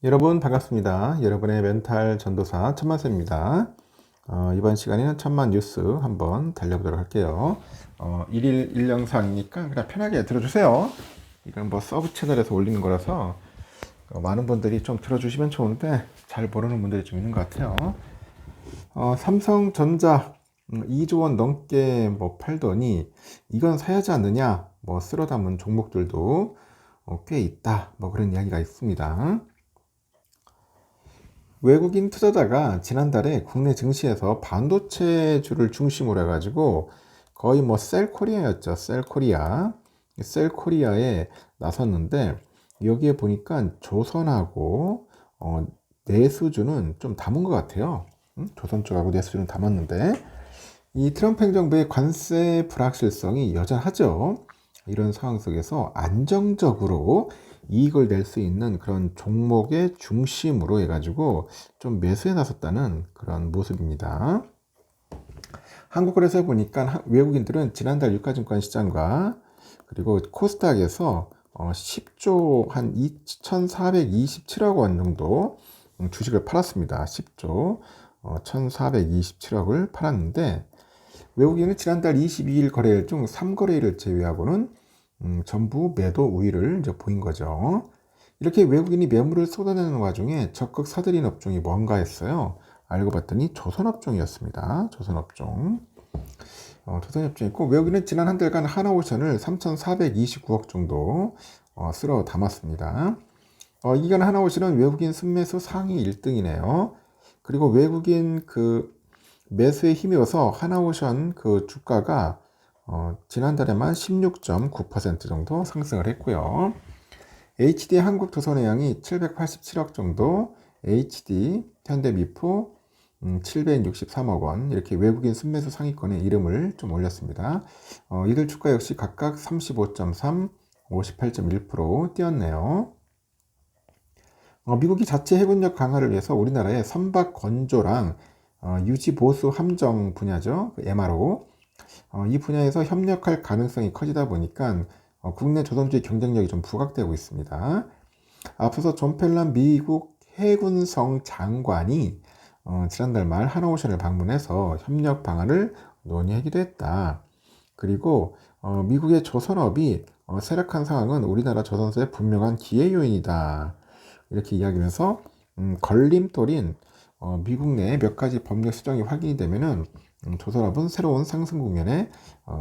여러분 반갑습니다. 여러분의 멘탈 전도사 천만세입니다. 이번 시간에는 천만 뉴스 한번 달려보도록 할게요. 1일 1영상이니까 그냥 편하게 들어주세요. 이건 뭐 서브 채널에서 올리는 거라서 많은 분들이 좀 들어주시면 좋은데 잘 모르는 분들이 좀 있는 것 같아요. 삼성전자 2조 원 넘게 뭐 팔더니 이건 사야지 않느냐, 뭐 쓸어 담은 종목들도 꽤 있다, 뭐 그런 이야기가 있습니다. 외국인 투자자가 지난달에 국내 증시에서 반도체주를 중심으로 해가지고 거의 뭐 셀코리아였죠. 셀코리아에 나섰는데 여기에 보니까 조선하고 내수주는 좀 담은 것 같아요. 조선 쪽하고 내수주는 담았는데 이 트럼프 행정부의 관세 불확실성이 여전하죠. 이런 상황 속에서 안정적으로 이익을 낼 수 있는 그런 종목의 중심으로 해가지고 좀 매수에 나섰다는 그런 모습입니다. 한국거래소에 보니까 외국인들은 지난달 유가증권 시장과 그리고 코스닥에서 10조 한 2,427억 원 정도 주식을 팔았습니다. 10조 1,427억을 팔았는데 외국인은 지난달 22일 거래일 중 3거래일을 제외하고는 전부 매도 우위를 이제 보인 거죠. 이렇게 외국인이 매물을 쏟아내는 와중에 적극 사들인 업종이 뭔가 했어요. 알고 봤더니 조선업종이었습니다. 조선업종이 있고 외국인은 지난 한 달간 하나오션을 3,429억 정도 쓸어 담았습니다. 이건 하나오션은 외국인 순매수 상위 1등이네요. 그리고 외국인 그 매수에 힘입어서 하나오션 그 주가가 지난달에만 16.9% 정도 상승을 했고요. HD 한국조선해양이 787억 정도, HD 현대미포 763억 원, 이렇게 외국인 순매수 상위권에 이름을 좀 올렸습니다. 이들 주가 역시 각각 35.3, 58.1% 뛰었네요. 미국이 자체 해군력 강화를 위해서 우리나라의 선박 건조랑 유지 보수 함정 분야죠, 그 MRO, 이 분야에서 협력할 가능성이 커지다 보니까 국내 조선주의 경쟁력이 좀 부각되고 있습니다. 앞서서 존 펠런 미국 해군성 장관이 지난달 말 하나오션을 방문해서 협력 방안을 논의하기도 했다. 그리고 미국의 조선업이 쇠락한 상황은 우리나라 조선사의 분명한 기회 요인이다. 이렇게 이야기하면서 걸림돌인 미국 내 몇 가지 법률 수정이 확인이 되면은 조선업은 새로운 상승 국면에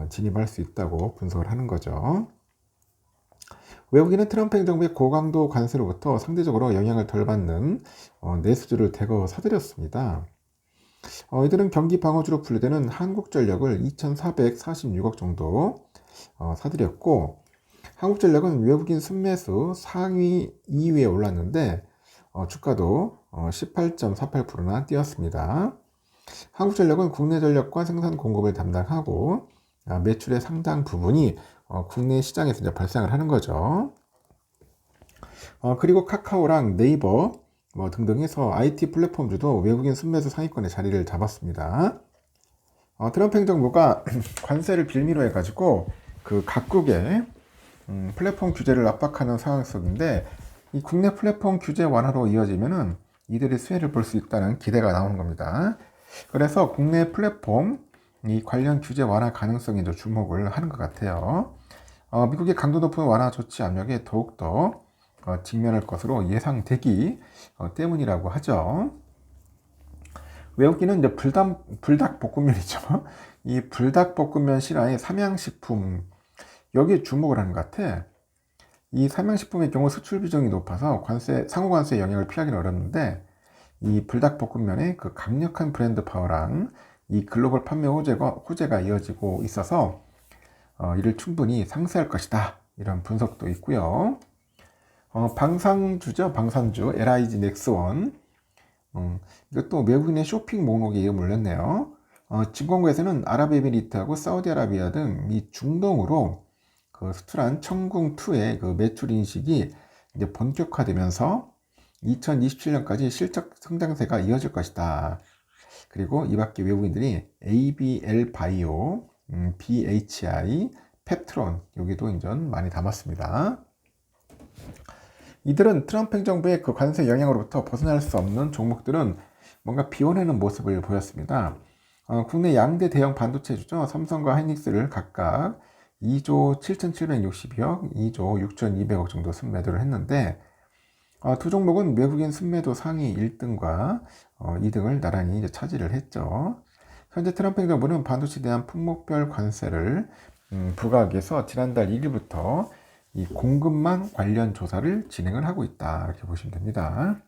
진입할 수 있다고 분석을 하는 거죠. 외국인은 트럼프 행정부의 고강도 관세로부터 상대적으로 영향을 덜 받는 내수주를 대거 사들였습니다. 이들은 경기 방어주로 분류되는 한국전력을 2,446억 정도 사들였고, 한국전력은 외국인 순매수 상위 2위에 올랐는데 주가도 18.48%나 뛰었습니다. 한국전력은 국내 전력과 생산 공급을 담당하고 매출의 상당 부분이 국내 시장에서 이제 발생을 하는 거죠. 그리고 카카오랑 네이버 뭐 등등 해서 IT 플랫폼주도 외국인 순매수 상위권에 자리를 잡았습니다. 트럼프 행정부가 관세를 빌미로 해가지고 그 각국의 플랫폼 규제를 압박하는 상황 속인데 이 국내 플랫폼 규제 완화로 이어지면은 이들이 수혜를 볼 수 있다는 기대가 나오는 겁니다. 그래서 국내 플랫폼 이 관련 규제 완화 가능성에 주목을 하는 것 같아요. 미국의 강도 높은 완화 조치 압력에 더욱더 직면할 것으로 예상되기 때문이라고 하죠. 외국인은 이제 불닭볶음면이죠. 이 불닭볶음면 신화의 삼양식품 여기에 주목을 하는 것 같아. 이 삼양식품의 경우 수출 비중이 높아서 상호 관세의 영향을 피하기는 어렵는데 이 불닭볶음면의 그 강력한 브랜드 파워랑 이 글로벌 판매 호재가 이어지고 있어서 이를 충분히 상쇄할 것이다. 이런 분석도 있고요. 방산주 LIG 넥스원. 이것도 외국인의 쇼핑 목록에 이름을 올렸네요. 증권가에서는 아랍에미리트하고 사우디아라비아 등 이 중동으로 그 수출한 청궁2의 그 매출 인식이 이제 본격화되면서 2027년까지 실적 성장세가 이어질 것이다. 그리고 이 밖에 외국인들이 ABL 바이오, BHI, 펩트론 여기도 인전 많이 담았습니다. 이들은 트럼프 행정부의 그 관세 영향으로부터 벗어날 수 없는 종목들은 뭔가 비워내는 모습을 보였습니다. 국내 양대 대형 반도체주죠. 삼성과 하이닉스를 각각 2조 7,760억, 2조 6,200억 정도 순매도를 했는데 두 종목은 외국인 순매도 상위 1등과 2등을 나란히 이제 차지를 했죠. 현재 트럼프 행정부는 반도체에 대한 품목별 관세를 부과하기 위해서 지난달 1일부터 이 공급망 관련 조사를 진행을 하고 있다. 이렇게 보시면 됩니다.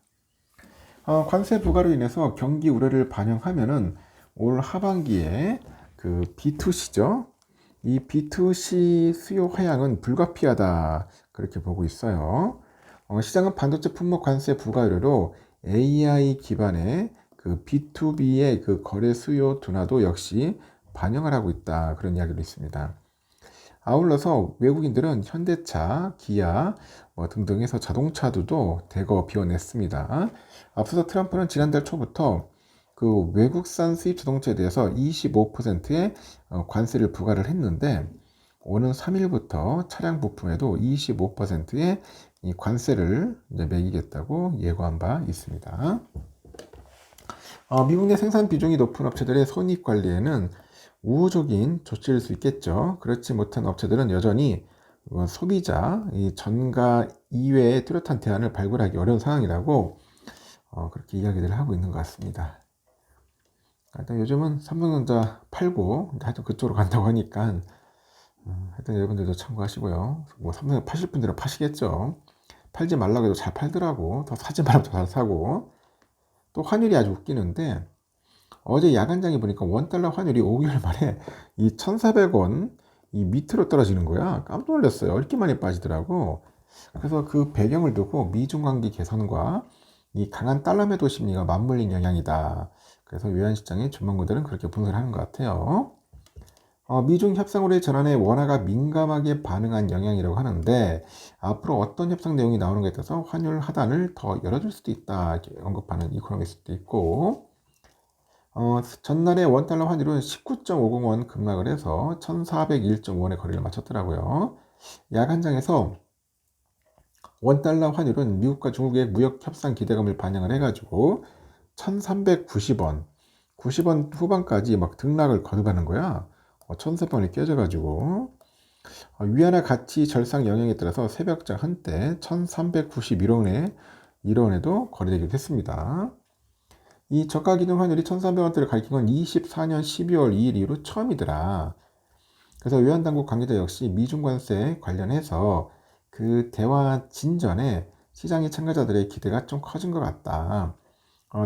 관세 부과로 인해서 경기 우려를 반영하면은 올 하반기에 그 B2C죠. 이 B2C 수요 하향은 불가피하다. 그렇게 보고 있어요. 시장은 반도체 품목 관세 부과 우려로 AI 기반의 그 B2B의 그 거래 수요 둔화도 역시 반영을 하고 있다. 그런 이야기도 있습니다. 아울러서 외국인들은 현대차, 기아 등등에서 자동차도 대거 비워냈습니다. 앞서서 트럼프는 지난달 초부터 그 외국산 수입 자동차에 대해서 25%의 관세를 부과를 했는데 오는 3일부터 차량 부품에도 25%의 이 관세를 이제 매기겠다고 예고한 바 있습니다. 미국 내 생산 비중이 높은 업체들의 손익 관리에는 우호적인 조치일 수 있겠죠. 그렇지 못한 업체들은 여전히 소비자 이 전가 이외의 뚜렷한 대안을 발굴하기 어려운 상황이라고 그렇게 이야기들을 하고 있는 것 같습니다. 일단 요즘은 삼성전자 팔고 하여튼 그쪽으로 간다고 하니까 하여튼 여러분들도 참고하시고요. 뭐 삼성 파실 분들은 파시겠죠. 팔지 말라고 해도 잘 팔더라고. 더 사지 말라고 더 잘 사고. 또 환율이 아주 웃기는데 어제 야간장에 보니까 원달러 환율이 5개월 만에 이 1,400원 이 밑으로 떨어지는 거야. 깜짝 놀랐어요. 이렇게 많이 빠지더라고. 그래서 그 배경을 두고 미중 관계 개선과 이 강한 달러 매도 심리가 맞물린 영향이다. 그래서 외환시장의 전문가들은 그렇게 분석을 하는 것 같아요. 미중 협상으로의 전환에 원화가 민감하게 반응한 영향이라고 하는데 앞으로 어떤 협상 내용이 나오는 것에 따라서 환율 하단을 더 열어줄 수도 있다. 이렇게 언급하는 이코노미스트도 있고 전날에 원달러 환율은 19.50원 급락을 해서 1401.5원의 거래를 마쳤더라고요. 야간장에서 원달러 환율은 미국과 중국의 무역 협상 기대감을 반영을 해가지고 1390원, 90원 후반까지 막 등락을 거듭하는 거야. 1300원이 깨져가지고 위안화 가치 절상 영향에 따라서 새벽장 한때 1391원에도 거래되기도 했습니다. 이 저가 기준 환율이 1300원대를 가리킨 건 24년 12월 2일 이후로 처음이더라. 그래서 외환당국 관계자 역시 미중 관세 관련해서 그 대화 진전에 시장의 참가자들의 기대가 좀 커진 것 같다.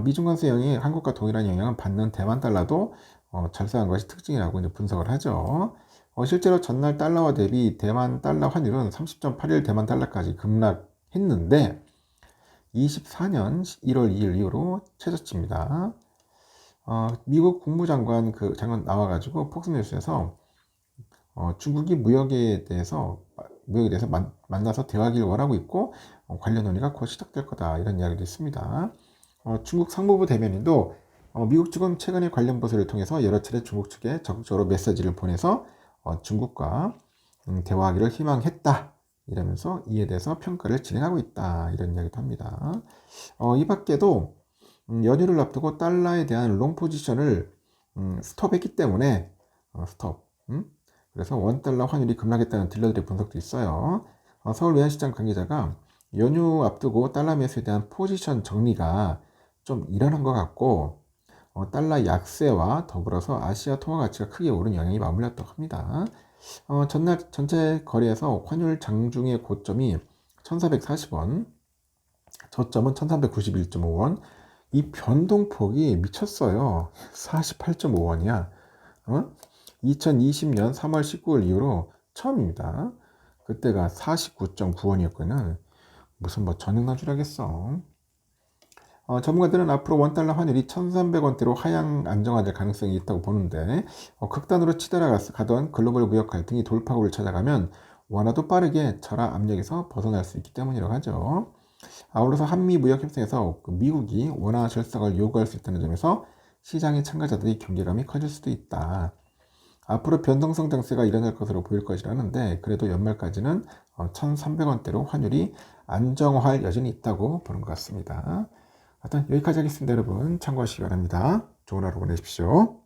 미중 관세 영향이 한국과 동일한 영향을 받는 대만 달러도 절상한 것이 특징이라고 이제 분석을 하죠. 실제로 전날 달러와 대비 대만 달러 환율은 30.81 대만 달러까지 급락했는데 24년 1월 2일 이후로 최저치입니다. 미국 국무장관 그 장관 나와가지고 폭스뉴스에서 중국이 무역에 대해서 만나서 대화하기를 원하고 있고 관련 논의가 곧 시작될 거다 이런 이야기도 있습니다. 중국 상무부 대변인도 미국 측은 최근의 관련 보도를 통해서 여러 차례 중국 측에 적극적으로 메시지를 보내서 중국과 대화하기를 희망했다 이러면서 이에 대해서 평가를 진행하고 있다 이런 이야기도 합니다. 이 밖에도 연휴를 앞두고 달러에 대한 롱 포지션을 스톱했기 때문에 스톱 그래서 원달러 환율이 급락했다는 딜러들의 분석도 있어요. 서울 외환시장 관계자가 연휴 앞두고 달러 매수에 대한 포지션 정리가 좀 일어난 것 같고 달러 약세와 더불어서 아시아 통화 가치가 크게 오른 영향이 맞물렸다고 합니다. 전날 전체 거래에서 환율 장중의 고점이 1440원, 저점은 1391.5원, 이 변동폭이 미쳤어요. 48.5원이야. 2020년 3월 19일 이후로 처음입니다. 그때가 49.9원이었거든. 무슨 뭐 전횡난주라겠어. 전문가들은 앞으로 원달러 환율이 1300원대로 하향 안정화될 가능성이 있다고 보는데 극단으로 치달아가던 글로벌 무역 갈등이 돌파구를 찾아가면 원화도 빠르게 절하 압력에서 벗어날 수 있기 때문이라고 하죠. 아울러서 한미 무역 협상에서 미국이 원화 절상을 요구할 수 있다는 점에서 시장의 참가자들의 경계감이 커질 수도 있다. 앞으로 변동성 장세가 일어날 것으로 보일 것이라는데 그래도 연말까지는 1300원대로 환율이 안정화할 여전히 있다고 보는 것 같습니다. 하여튼 여기까지 하겠습니다. 여러분 참고하시기 바랍니다. 좋은 하루 보내십시오.